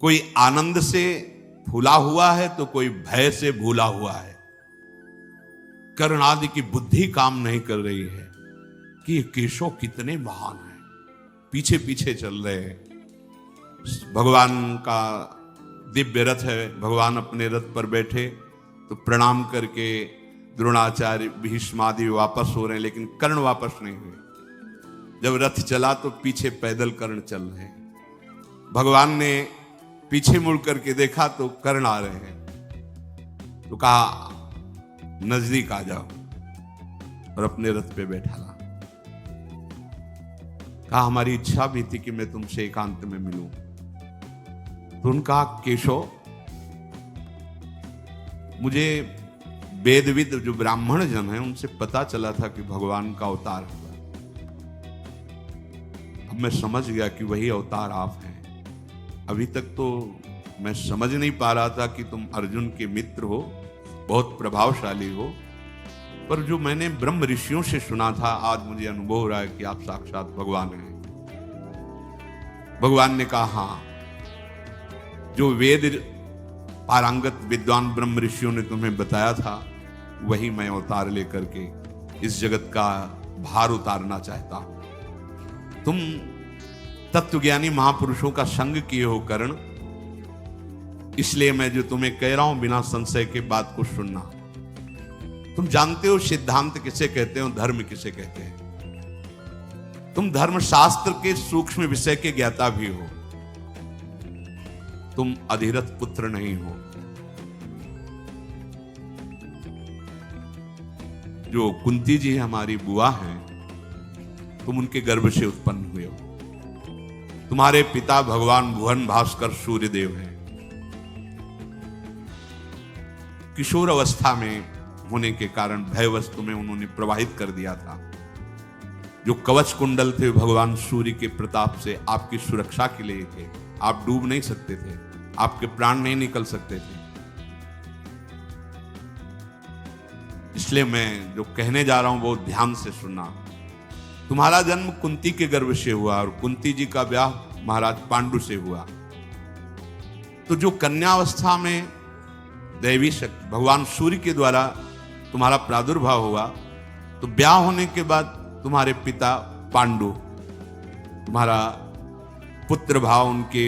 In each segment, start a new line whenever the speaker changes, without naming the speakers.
कोई आनंद से फूला हुआ है तो कोई भय से भूला हुआ है। कर्ण आदि की बुद्धि काम नहीं कर रही है कि ये केशव कितने महान हैं, पीछे पीछे चल रहे हैं। भगवान का दिव्य रथ है, भगवान अपने रथ पर बैठे तो प्रणाम करके द्रोणाचार्य भीष्म आदि वापस हो रहे हैं, लेकिन कर्ण वापस नहीं हुए। जब रथ चला तो पीछे पैदल कर्ण चल रहे हैं। भगवान ने पीछे मुड़ करके देखा तो कर्ण आ रहे हैं, तो कहा नजदीक आ जाओ, और अपने रथ पे बैठा ला। कहा हमारी इच्छा भी थी कि मैं तुमसे एकांत में मिलूं। तो उनका केशव, मुझे वेदविद जो ब्राह्मण जन है उनसे पता चला था कि भगवान का अवतार हुआ। अब मैं समझ गया कि वही अवतार आप हैं। अभी तक तो मैं समझ नहीं पा रहा था कि तुम अर्जुन के मित्र हो, बहुत प्रभावशाली हो, पर जो मैंने ब्रह्म ऋषियों से सुना था आज मुझे अनुभव हो रहा है कि आप साक्षात भगवान हैं। भगवान ने कहा हाँ, जो वेद पारंगत विद्वान ब्रह्म ऋषियों ने तुम्हें बताया था वही मैं अवतार लेकर के इस जगत का भार उतारना चाहता हूं। तुम तत्वज्ञानी महापुरुषों का संग किए हो कर्ण, इसलिए मैं जो तुम्हें कह रहा हूं बिना संशय के बात को सुनना। तुम जानते हो सिद्धांत किसे कहते हो, धर्म किसे कहते हैं। तुम धर्म शास्त्र के सूक्ष्म विषय के ज्ञाता भी हो। तुम अधिरथ पुत्र नहीं हो। जो कुंती जी हमारी बुआ हैं, तुम उनके गर्भ से उत्पन्न हुए हो। तुम्हारे पिता भगवान भुवन भास्कर सूर्यदेव हैं। किशोर अवस्था में होने के कारण भयवश तुम्हें उन्होंने प्रवाहित कर दिया था। जो कवच कुंडल थे भगवान सूर्य के प्रताप से आपकी सुरक्षा के लिए थे। आप डूब नहीं सकते थे, आपके प्राण नहीं निकल सकते थे। इसलिए मैं जो कहने जा रहा हूं बहुत ध्यान से सुनना। तुम्हारा जन्म कुंती के गर्भ से हुआ और कुंती जी का ब्याह महाराज पांडु से हुआ। तो जो कन्यावस्था में दैवी शक्ति भगवान सूर्य के द्वारा तुम्हारा प्रादुर्भाव हुआ, तो ब्याह होने के बाद तुम्हारे पिता पांडु, तुम्हारा पुत्र भाव उनके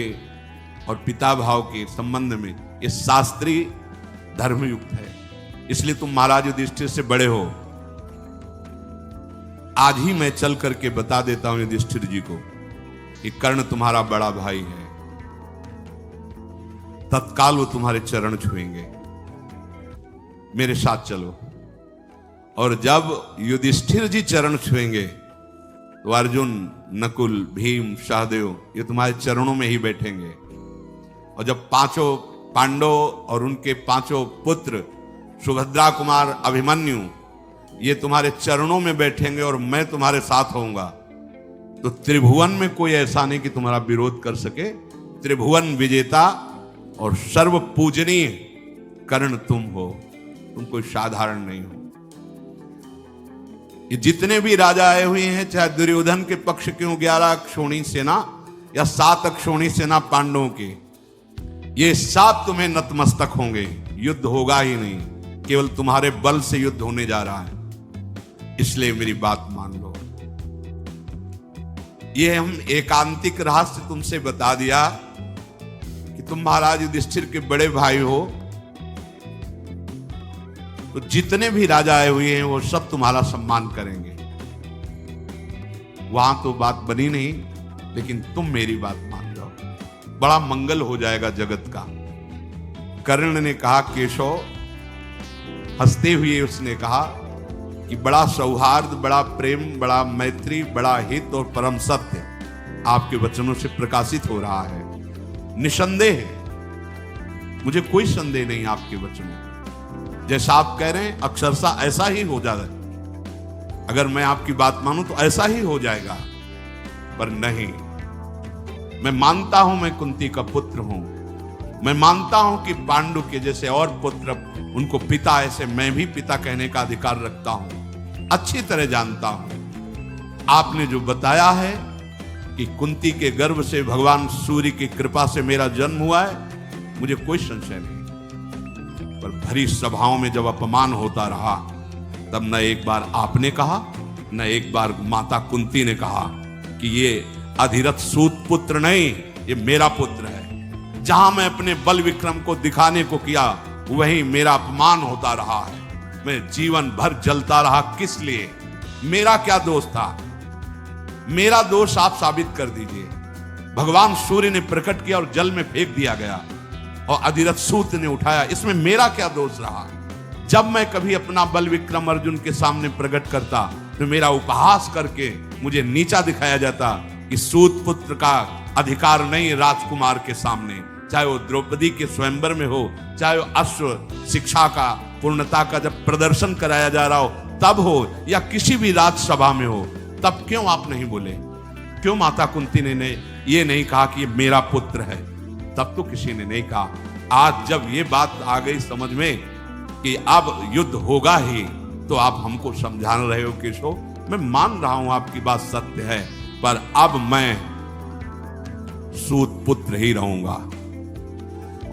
और पिता भाव के संबंध में ये शास्त्रीय धर्मयुक्त है। इसलिए तुम महाराज युधिष्ठिर से बड़े हो। आज ही मैं चल करके बता देता हूं युधिष्ठिर जी को कि कर्ण तुम्हारा बड़ा भाई है। तत्काल वो तुम्हारे चरण छुएंगे। मेरे साथ चलो। और जब युधिष्ठिर जी चरण छुएंगे तो अर्जुन, नकुल, भीम, सहदेव ये तुम्हारे चरणों में ही बैठेंगे। और जब पांचों पांडव और उनके पांचों पुत्र सुभद्रा कुमार, अभिमन्यु ये तुम्हारे चरणों में बैठेंगे और मैं तुम्हारे साथ होऊंगा, तो त्रिभुवन में कोई ऐसा नहीं कि तुम्हारा विरोध कर सके। त्रिभुवन विजेता और सर्व पूजनीय कर्ण तुम हो। तुम कोई साधारण नहीं हो। ये जितने भी राजा आए हुए हैं, चाहे दुर्योधन के पक्ष के 11 अक्षौणी सेना या 7 अक्षौणी सेना पांडवों के, ये सब तुम्हें नतमस्तक होंगे। युद्ध होगा ही नहीं, केवल तुम्हारे बल से युद्ध होने जा रहा है। इसलिए मेरी बात मान लो। ये हम एकांतिक रहस्य तुमसे बता दिया कि तुम महाराज युधिष्ठिर के बड़े भाई हो। तो जितने भी राजा आए हुए हैं वो सब तुम्हारा सम्मान करेंगे। वहां तो बात बनी नहीं, लेकिन तुम मेरी बात मान जाओ, बड़ा मंगल हो जाएगा जगत का। कर्ण ने कहा केशव, हंसते हुए उसने कहा कि बड़ा सौहार्द, बड़ा प्रेम, बड़ा मैत्री, बड़ा हित और परम सत्य आपके वचनों से प्रकाशित हो रहा है। निसंदेह है, मुझे कोई संदेह नहीं आपके वचनों। जैसा आप कह रहे हैं अक्षरशः ऐसा ही हो जाएगा। अगर मैं आपकी बात मानूं तो ऐसा ही हो जाएगा, पर नहीं। मैं मानता हूं मैं कुंती का पुत्र हूं। मैं मानता हूं कि पांडु के जैसे और पुत्र उनको पिता, ऐसे मैं भी पिता कहने का अधिकार रखता हूं। अच्छी तरह जानता हूं आपने जो बताया है कि कुंती के गर्भ से भगवान सूर्य की कृपा से मेरा जन्म हुआ है, मुझे कोई संशय नहीं। पर भरी सभाओं में जब अपमान होता रहा, तब न एक बार आपने कहा, न एक बार माता कुंती ने कहा कि ये अधिरथ सूत पुत्र नहीं, ये मेरा पुत्र है। जहां मैं अपने बल विक्रम को दिखाने को किया, वहीं मेरा अपमान होता रहा है। मैं जीवन भर जलता रहा, किस लिए? मेरा क्या दोष था? मेरा दोष आप साबित कर दीजिए। भगवान सूर्य ने प्रकट किया और जल में फेंक दिया गया और अधिरथ सूत ने उठाया, इसमें मेरा क्या दोष रहा? जब मैं कभी अपना बल विक्रम अर्जुन के सामने प्रकट करता तो मेरा उपहास करके मुझे नीचा दिखाया जाता कि सूत पुत्र का अधिकार नहीं राजकुमार के सामने, चाहे वो द्रौपदी के स्वयंवर में हो, चाहे वो अश्व शिक्षा का पूर्णता का जब प्रदर्शन कराया जा रहा हो तब हो, या किसी भी राजसभा में हो, तब क्यों आप नहीं बोले? क्यों माता कुंती ने ये नहीं कहा कि ये मेरा पुत्र है? तब तो किसी ने नहीं कहा। आज जब ये बात आ गई समझ में कि अब युद्ध होगा ही, तो आप हमको समझा रहे हो केशव, मैं मान रहा हूं आपकी बात सत्य है, पर अब मैं सूत पुत्र ही रहूंगा।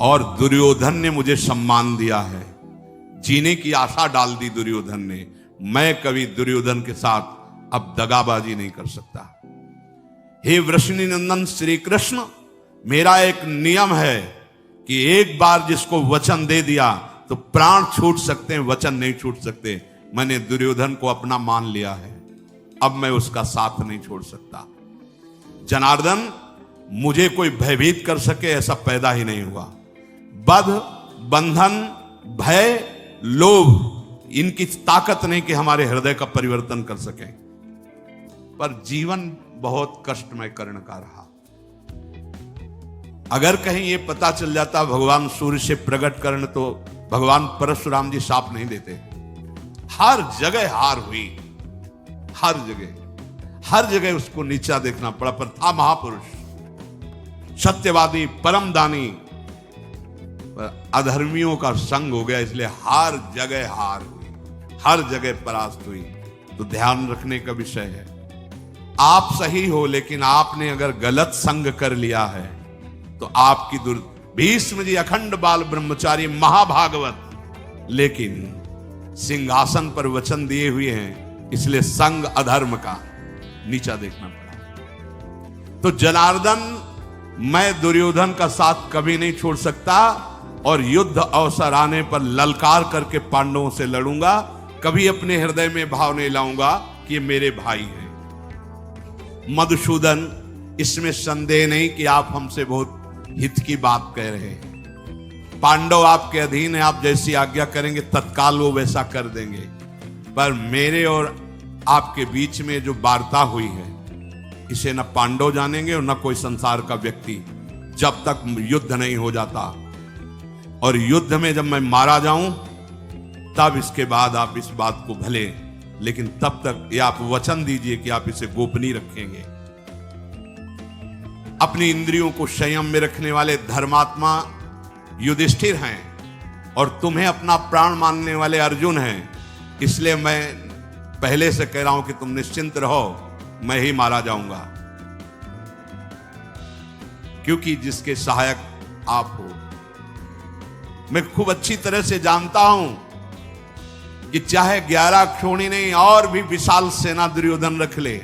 और दुर्योधन ने मुझे सम्मान दिया है, जीने की आशा डाल दी दुर्योधन ने। मैं कभी दुर्योधन के साथ अब दगाबाजी नहीं कर सकता। हे वृषणी नंदन श्री कृष्ण, मेरा एक नियम है कि एक बार जिसको वचन दे दिया तो प्राण छूट सकते हैं, वचन नहीं छूट सकते। मैंने दुर्योधन को अपना मान लिया है, अब मैं उसका साथ नहीं छोड़ सकता। जनार्दन, मुझे कोई भयभीत कर सके ऐसा पैदा ही नहीं हुआ। बध, बंधन, भय, लोभ, इनकी ताकत नहीं कि हमारे हृदय का परिवर्तन कर सके। पर जीवन बहुत कष्टमय कर्ण का रहा। अगर कहीं ये पता चल जाता भगवान सूर्य से प्रकट कर्ण, तो भगवान परशुराम जी शाप नहीं देते। हर जगह हार हुई, हर जगह उसको नीचा देखना पड़ा, पर था महापुरुष, सत्यवादी, परम दानी। पर अधर्मियों का संग हो गया, इसलिए हर जगह हार हुई, हर जगह परास्त हुई। तो ध्यान रखने का विषय है, आप सही हो, लेकिन आपने अगर गलत संग कर लिया है तो आपकी भीष्म जी अखंड बाल ब्रह्मचारी महाभागवत, लेकिन सिंहासन पर वचन दिए हुए हैं, इसलिए संग अधर्म का नीचा देखना पड़ा। तो जनार्दन, मैं दुर्योधन का साथ कभी नहीं छोड़ सकता, और युद्ध अवसर आने पर ललकार करके पांडवों से लड़ूंगा। कभी अपने हृदय में भाव नहीं लाऊंगा कि ये मेरे भाई हैं। मधुसूदन, इसमें संदेह नहीं कि आप हमसे बहुत हित की बात कह रहे हैं। पांडव आपके अधीन है, आप जैसी आज्ञा करेंगे तत्काल वो वैसा कर देंगे। पर मेरे और आपके बीच में जो वार्ता हुई है, इसे न पांडव जानेंगे और न कोई संसार का व्यक्ति, जब तक युद्ध नहीं हो जाता। और युद्ध में जब मैं मारा जाऊं, तब इसके बाद आप इस बात को भले, लेकिन तब तक ये आप वचन दीजिए कि आप इसे गोपनीय रखेंगे। अपनी इंद्रियों को संयम में रखने वाले धर्मात्मा युधिष्ठिर हैं, और तुम्हें अपना प्राण मानने वाले अर्जुन हैं। इसलिए मैं पहले से कह रहा हूं कि तुम निश्चिंत रहो, मैं ही मारा जाऊंगा, क्योंकि जिसके सहायक आप हो। मैं खूब अच्छी तरह से जानता हूं कि चाहे 11 क्षोणी नहीं और भी विशाल सेना दुर्योधन रख ले,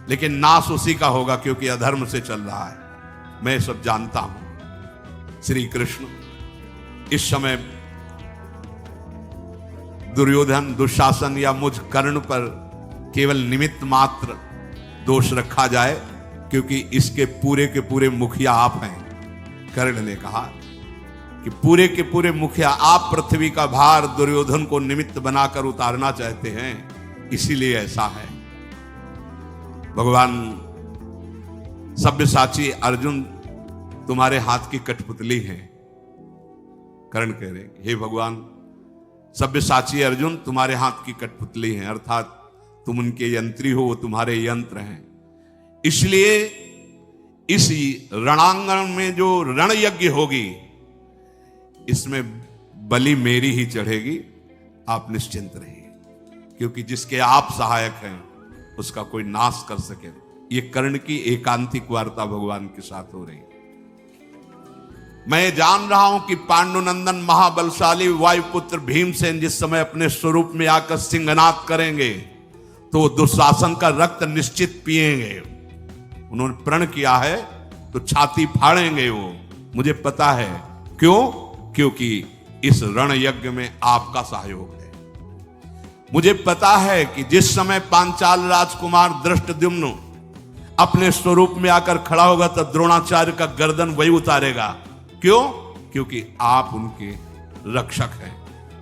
लेकिन नाश उसी का होगा, क्योंकि अधर्म से चल रहा है। मैं सब जानता हूं। श्री कृष्ण, इस समय दुर्योधन, दुशासन या मुझ कर्ण पर केवल निमित्त मात्र दोष रखा जाए, क्योंकि इसके पूरे के पूरे मुखिया आप हैं। कर्ण ने कहा कि पूरे के पूरे मुखिया आप, पृथ्वी का भार दुर्योधन को निमित्त बनाकर उतारना चाहते हैं, इसीलिए ऐसा है। भगवान सब्यसाची अर्जुन तुम्हारे हाथ की कठपुतली है। कर्ण कह रहे, हे भगवान, सब्यसाची अर्जुन तुम्हारे हाथ की कठपुतली है, अर्थात तुम उनके यंत्री हो, वो तुम्हारे यंत्र हैं। इसलिए इस रणांगण में जो रण यज्ञ होगी, इसमें बलि मेरी ही चढ़ेगी। आप निश्चिंत रहिए, क्योंकि जिसके आप सहायक हैं उसका कोई नाश कर सके ये कर्ण की एकांतिक वार्ता भगवान के साथ हो रही। मैं जान रहा हूं कि पांडुनंदन महाबलशाली वायुपुत्र भीमसेन जिस समय अपने स्वरूप में आकर सिंहनाद करेंगे तो वो दुशासन का रक्त निश्चित पिएंगे। उन्होंने प्रण किया है तो छाती फाड़ेंगे वो, मुझे पता है। क्यों? क्योंकि इस रण यज्ञ में आपका सहयोग है। मुझे पता है कि जिस समय पांचाल राजकुमार धृष्टद्युम्न अपने स्वरूप में आकर खड़ा होगा तो द्रोणाचार्य का गर्दन वही उतारेगा। क्यों? क्योंकि आप उनके रक्षक हैं।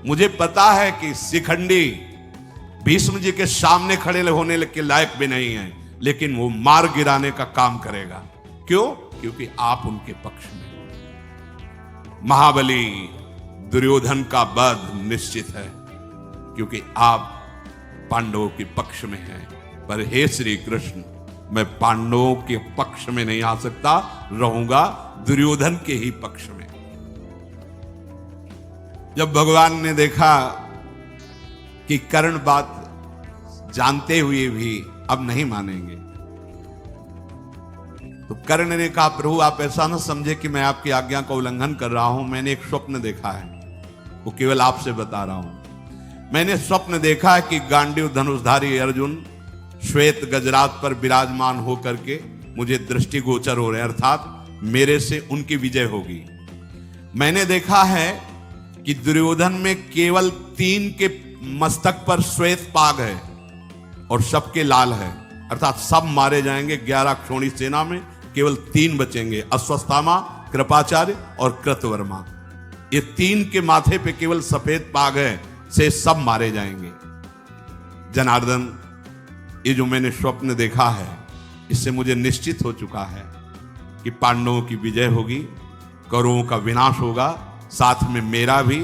मुझे पता है कि शिखंडी भीष्म जी के सामने खड़े होने के लायक भी नहीं है, लेकिन वो मार गिराने का काम करेगा। क्यों? क्योंकि आप उनके पक्ष में। महाबली दुर्योधन का वध निश्चित है क्योंकि आप पांडवों के पक्ष में हैं। पर हे श्री कृष्ण, मैं पांडवों के पक्ष में नहीं आ सकता, रहूंगा दुर्योधन के ही पक्ष में। जब भगवान ने देखा कि कर्ण बात जानते हुए भी अब नहीं मानेंगे, तो कर्ण ने कहा, प्रभु आप ऐसा ना समझे कि मैं आपकी आज्ञा का उल्लंघन कर रहा हूं। मैंने एक स्वप्न देखा है, वो केवल आपसे बता रहा हूं। मैंने स्वप्न देखा है कि गांडीव धनुषधारी अर्जुन श्वेत गजरात पर विराजमान होकर के मुझे दृष्टिगोचर हो रहे हैं, अर्थात मेरे से उनकी विजय होगी। मैंने देखा है कि दुर्योधन में केवल 3 के मस्तक पर श्वेत पाग है और सबके लाल है, अर्थात सब मारे जाएंगे। 11 क्षोणी सेना में केवल 3 बचेंगे, अश्वत्थामा, कृपाचार्य और कृतवर्मा। ये 3 के माथे पे केवल सफेद पाग है, से सब मारे जाएंगे। जनार्दन, ये जो मैंने स्वप्न देखा है इससे मुझे निश्चित हो चुका है कि पांडवों की विजय होगी, कौरवों का विनाश होगा, साथ में मेरा भी।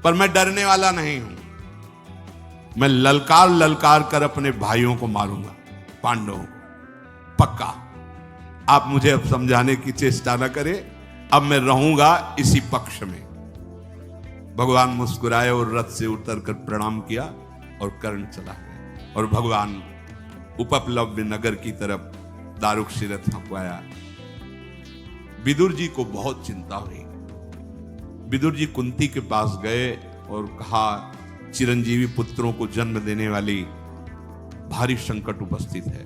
पर मैं डरने वाला नहीं हूं, मैं ललकार ललकार कर अपने भाइयों को मारूंगा, पांडवों को, पक्का। आप मुझे अब समझाने की चेष्टा न करें, अब मैं रहूंगा इसी पक्ष में। भगवान मुस्कुराए और रथ से उतरकर प्रणाम किया और कर्ण चला गया। और भगवान उपप्लव्य नगर की तरफ दारुक रथ हंकवाया। विदुर जी को बहुत चिंता हुई। विदुर जी कुंती के पास गए और कहा, चिरंजीवी पुत्रों को जन्म देने वाली भारी संकट उपस्थित है।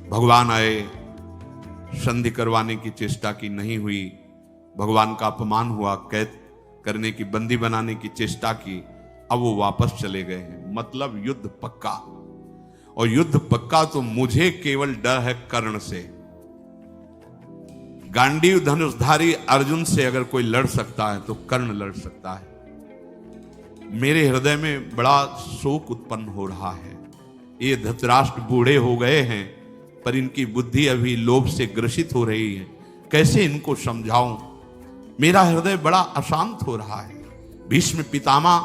भगवान आए, संधि करवाने की चेष्टा की, नहीं हुई। भगवान का अपमान हुआ, कैद करने की, बंदी बनाने की चेष्टा की। अब वो वापस चले गए हैं, मतलब युद्ध पक्का। और युद्ध पक्का तो मुझे केवल डर है कर्ण से। गांडीव धनुषधारी अर्जुन से अगर कोई लड़ सकता है तो कर्ण लड़ सकता है। मेरे हृदय में बड़ा शोक उत्पन्न हो रहा है। ये धृतराष्ट्र बूढ़े हो गए हैं, पर इनकी बुद्धि अभी लोभ से ग्रसित हो रही है। कैसे इनको समझाऊं? मेरा हृदय बड़ा अशांत हो रहा है। भीष्म पितामह,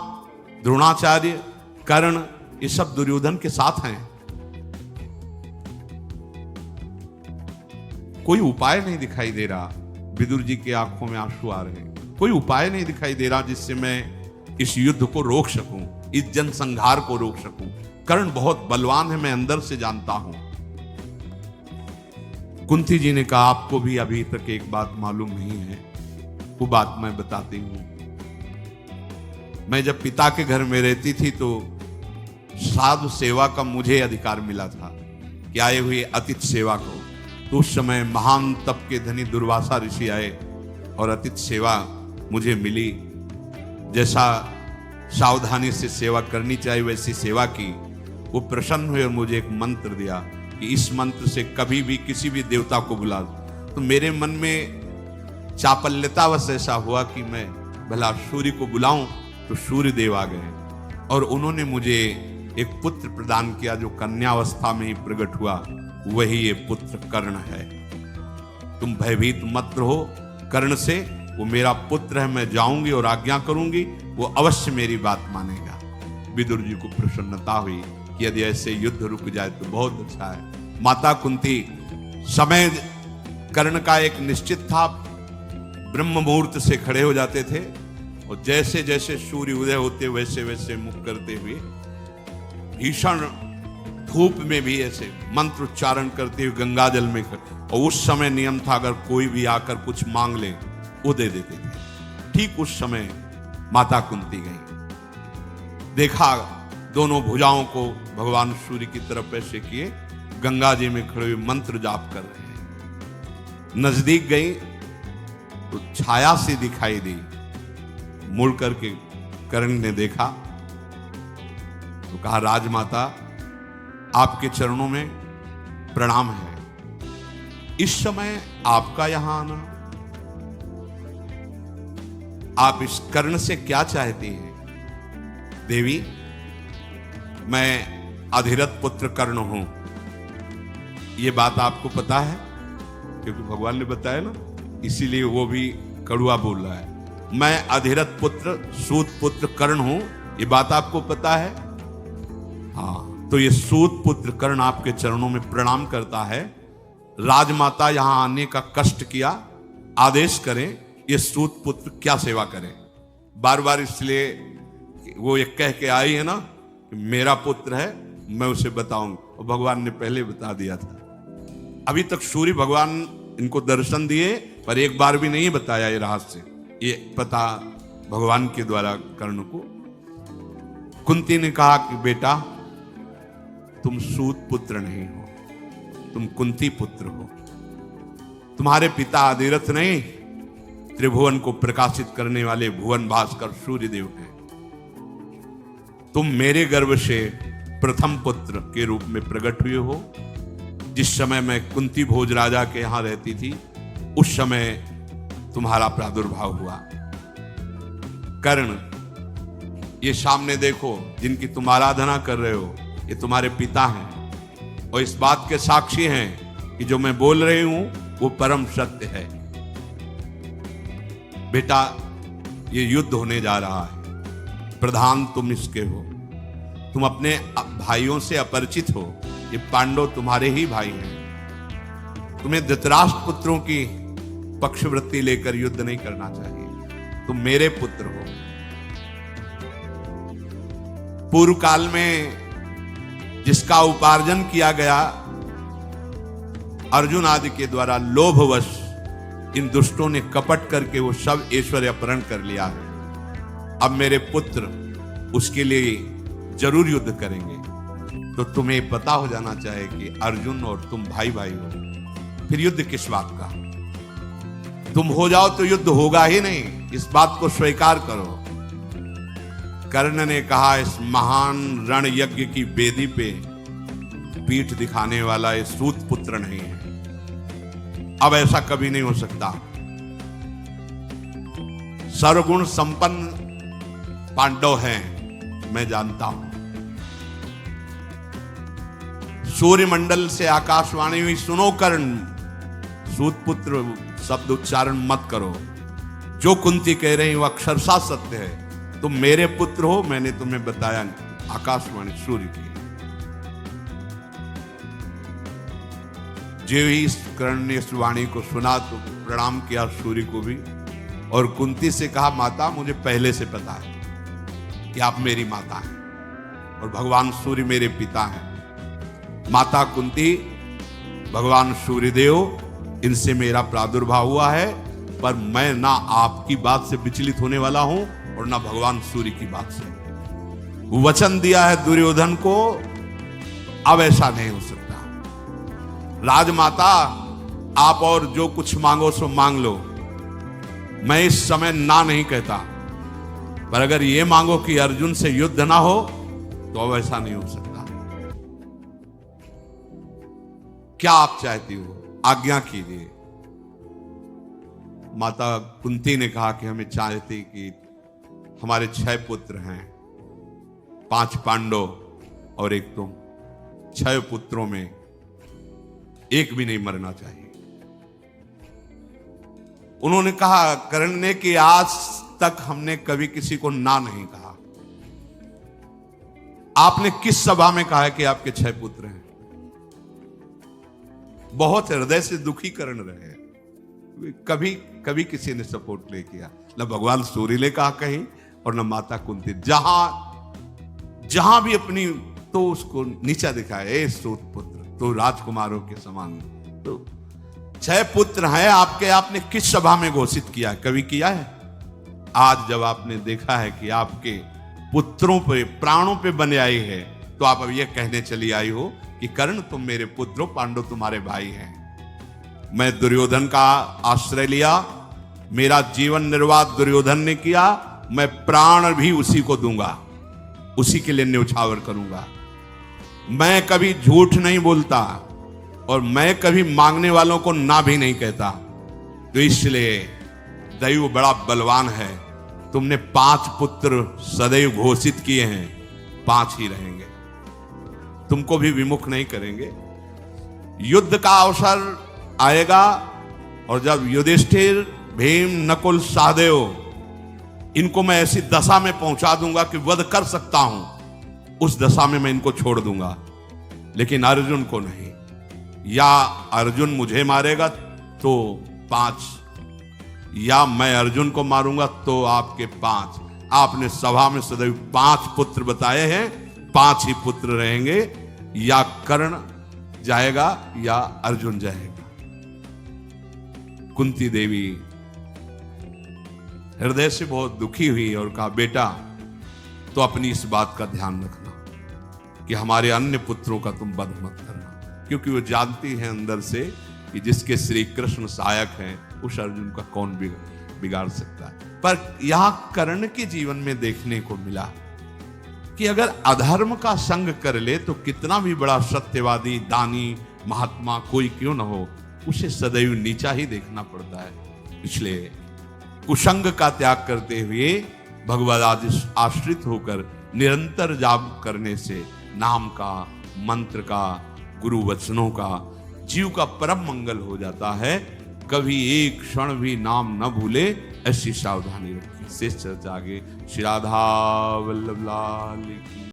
द्रोणाचार्य, कर्ण, ये सब दुर्योधन के साथ हैं। कोई उपाय नहीं दिखाई दे रहा। विदुर जी की आंखों में आंसू आ रहे हैं। कोई उपाय नहीं दिखाई दे रहा जिससे मैं इस युद्ध को रोक सकूं, इस जनसंहार को रोक सकूं। कर्ण बहुत बलवान है, मैं अंदर से जानता हूं। कुंती जी ने कहा, आपको भी अभी तक एक बात मालूम नहीं है, वो बात मैं बताती हूं। मैं जब पिता के घर में रहती थी तो साधु सेवा का मुझे अधिकार मिला था कि आए हुए अतिथि सेवा को। तो उस समय महान तप के धनी दुर्वासा ऋषि आए और अतिथि सेवा मुझे मिली। जैसा सावधानी से सेवा करनी चाहिए वैसी सेवा की। वो प्रसन्न हुए और मुझे एक मंत्र दिया कि इस मंत्र से कभी भी किसी भी देवता को बुला। तो मेरे मन में चापल्यतावश ऐसा हुआ कि मैं भला सूर्य को बुलाऊं, तो सूर्य देव आ गए और उन्होंने मुझे एक पुत्र प्रदान किया जो कन्यावस्था में ही प्रकट हुआ। वही ये पुत्र कर्ण है। तुम भयभीत मत रहो कर्ण से, वो मेरा पुत्र है। मैं जाऊंगी और आज्ञा करूंगी, वो अवश्य मेरी बात मानेगा। विदुर जी को प्रसन्नता हुई कि यदि ऐसे युद्ध रुक जाए तो बहुत अच्छा है। माता कुंती, समय कर्ण का एक निश्चित था, ब्रह्म मुहूर्त से खड़े हो जाते थे और जैसे जैसे सूर्य उदय होते वैसे वैसे मुख करते हुए भीषण धूप में भी ऐसे मंत्र उच्चारण करते हुए गंगा जल में और उस समय नियम था अगर कोई भी आकर कुछ मांग ले वो दे देते थे। ठीक उस समय माता कुंती गई, देखा दोनों भुजाओं को भगवान सूर्य की तरफ ऐसे किए, गंगा जी में खड़े हुए मंत्र जाप कर रहे हैं। नजदीक गई तो छाया सी दिखाई दी, मुड़ करके कर्ण ने देखा तो कहा राजमाता आपके चरणों में प्रणाम है, इस समय आपका यहां आना, आप इस कर्ण से क्या चाहती हैं? देवी मैं अधिरथ पुत्र कर्ण हूं, यह बात आपको पता है? क्योंकि भगवान ने बताया ना, इसीलिए वो भी कड़ुआ बोल रहा है। मैं अधिरथ पुत्र सूत पुत्र कर्ण हूं, ये बात आपको पता है? हाँ, तो ये सूत पुत्र कर्ण आपके चरणों में प्रणाम करता है। राजमाता यहां आने का कष्ट किया, आदेश करें ये सूत पुत्र क्या सेवा करें। बार बार इसलिए वो एक कह के आई है ना कि मेरा पुत्र है, मैं उसे बताऊंगा, और भगवान ने पहले बता दिया था। अभी तक सूर्य भगवान इनको दर्शन दिए पर एक बार भी नहीं बताया ये रहस्य, ये पता भगवान के द्वारा कर्ण को। कुंती ने कहा कि बेटा तुम सूत पुत्र नहीं हो, तुम कुंती पुत्र हो। तुम्हारे पिता अधिरथ नहीं, त्रिभुवन को प्रकाशित करने वाले भुवन भास्कर सूर्य देव हैं। तुम मेरे गर्भ से प्रथम पुत्र के रूप में प्रकट हुए हो। जिस समय मैं कुंती भोज राजा के यहां रहती थी उस समय तुम्हारा प्रादुर्भाव हुआ। कर्ण, ये सामने देखो जिनकी तुम आराधना कर रहे हो, ये तुम्हारे पिता हैं और इस बात के साक्षी हैं कि जो मैं बोल रही हूं वो परम सत्य है। बेटा ये युद्ध होने जा रहा है, प्रधान तुम इसके हो, तुम अपने भाइयों से अपरिचित हो, ये पांडव तुम्हारे ही भाई हैं। तुम्हें धृतराष्ट्र पुत्रों की पक्षवृत्ति लेकर युद्ध नहीं करना चाहिए, तुम मेरे पुत्र हो। पूर्व काल में जिसका उपार्जन किया गया अर्जुन आदि के द्वारा लोभवश इन दुष्टों ने कपट करके वो सब ऐश्वर्य अपहरण कर लिया है। अब मेरे पुत्र उसके लिए जरूर युद्ध करेंगे, तो तुम्हें पता हो जाना चाहिए कि अर्जुन और तुम भाई भाई हो, फिर युद्ध किस बात का? तुम हो जाओ तो युद्ध होगा ही नहीं, इस बात को स्वीकार करो। कर्ण ने कहा इस महान रण यज्ञ की वेदी पे पीठ दिखाने वाला ये सूत पुत्र नहीं है, अब ऐसा कभी नहीं हो सकता। सर्वगुण संपन्न पांडव हैं, मैं जानता हूं। सूर्य मंडल से आकाशवाणी हुई, सुनो कर्ण, सूत पुत्र शब्द उच्चारण मत करो, जो कुंती कह रही वो अक्षरशः सत्य है। तुम मेरे पुत्र हो, मैंने तुम्हें बताया आकाशवाणी सूर्य की। जो ही कर्ण ने इस वाणी को सुना तो प्रणाम किया सूर्य को भी, और कुंती से कहा माता मुझे पहले से पता है कि आप मेरी माता हैं और भगवान सूर्य मेरे पिता हैं। माता कुंती, भगवान सूर्यदेव इनसे मेरा प्रादुर्भाव हुआ है, पर मैं ना आपकी बात से विचलित होने वाला हूं और ना भगवान सूर्य की बात से। वचन दिया है दुर्योधन को, अब ऐसा नहीं हो सकता। राजमाता आप और जो कुछ मांगो सो मांग लो, मैं इस समय ना नहीं कहता, पर अगर ये मांगो कि अर्जुन से युद्ध ना हो तो अब ऐसा नहीं हो सकता। क्या आप चाहती हो, आज्ञा कीजिए। माता कुंती ने कहा कि हमें चाहती कि हमारे 6 पुत्र हैं, 5 पांडव और एक तुम, 6 पुत्रों में एक भी नहीं मरना चाहिए। उन्होंने कहा कर्ण ने कि आज तक हमने कभी किसी को ना नहीं कहा। आपने किस सभा में कहा है कि आपके 6 पुत्र हैं? बहुत हृदय से दुखी कर्ण रहे, कभी कभी किसी ने सपोर्ट नहीं किया, न भगवान सूर्य ने कहा कहीं और न माता कुंती। जहां भी अपनी तो उसको नीचा दिखाया, ए सूत पुत्र, तो राजकुमारों के समान। तो 6 पुत्र हैं आपके, आपने किस सभा में घोषित किया है? कभी किया है? आज जब आपने देखा है कि आपके पुत्रों पे, प्राणों पे बने आई है, तो आप अब यह कहने चली आई हो कि कर्ण तुम मेरे पुत्र हो, पांडु तुम्हारे भाई हैं। मैं दुर्योधन का आश्रय लिया, मेरा जीवन निर्वाह दुर्योधन ने किया, मैं प्राण भी उसी को दूंगा, उसी के लिए न्यौछावर करूंगा। मैं कभी झूठ नहीं बोलता और मैं कभी मांगने वालों को ना भी नहीं कहता। तो इसलिए दैव बड़ा बलवान है, तुमने 5 पुत्र सदैव घोषित किए हैं, 5 ही रहेंगे, तुमको भी विमुख नहीं करेंगे। युद्ध का अवसर आएगा और जब युधिष्ठिर, भीम, नकुल, सहदेव, इनको मैं ऐसी दशा में पहुंचा दूंगा कि वध कर सकता हूं, उस दशा में मैं इनको छोड़ दूंगा, लेकिन अर्जुन को नहीं। या अर्जुन मुझे मारेगा तो 5, या मैं अर्जुन को मारूंगा तो आपके 5। आपने सभा में सदैव 5 पुत्र बताए हैं, 5 ही पुत्र रहेंगे, या कर्ण जाएगा या अर्जुन जाएगा। कुंती देवी हृदय से बहुत दुखी हुई और कहा, बेटा तो अपनी इस बात का ध्यान रखना कि हमारे अन्य पुत्रों का तुम वध मत करना, क्योंकि वो जानती हैं अंदर से कि जिसके श्री कृष्ण सहायक हैं उस अर्जुन का कौन बिगाड़ सकता है। पर यहां कर्ण के जीवन में देखने को मिला कि अगर अधर्म का संग कर ले तो कितना भी बड़ा सत्यवादी, दानी, महात्मा कोई क्यों न हो, उसे सदैव नीचा ही देखना पड़ता है। इसलिए कुसंग का त्याग करते हुए भगवद आश्रित होकर निरंतर जाप करने से नाम का, मंत्र का, गुरु वचनों का, जीव का परम मंगल हो जाता है। कभी एक क्षण भी नाम न भूले, ऐसी सावधानी रखिए। शेष चर्चा आगे। श्री राधा वल्लभ लाल की।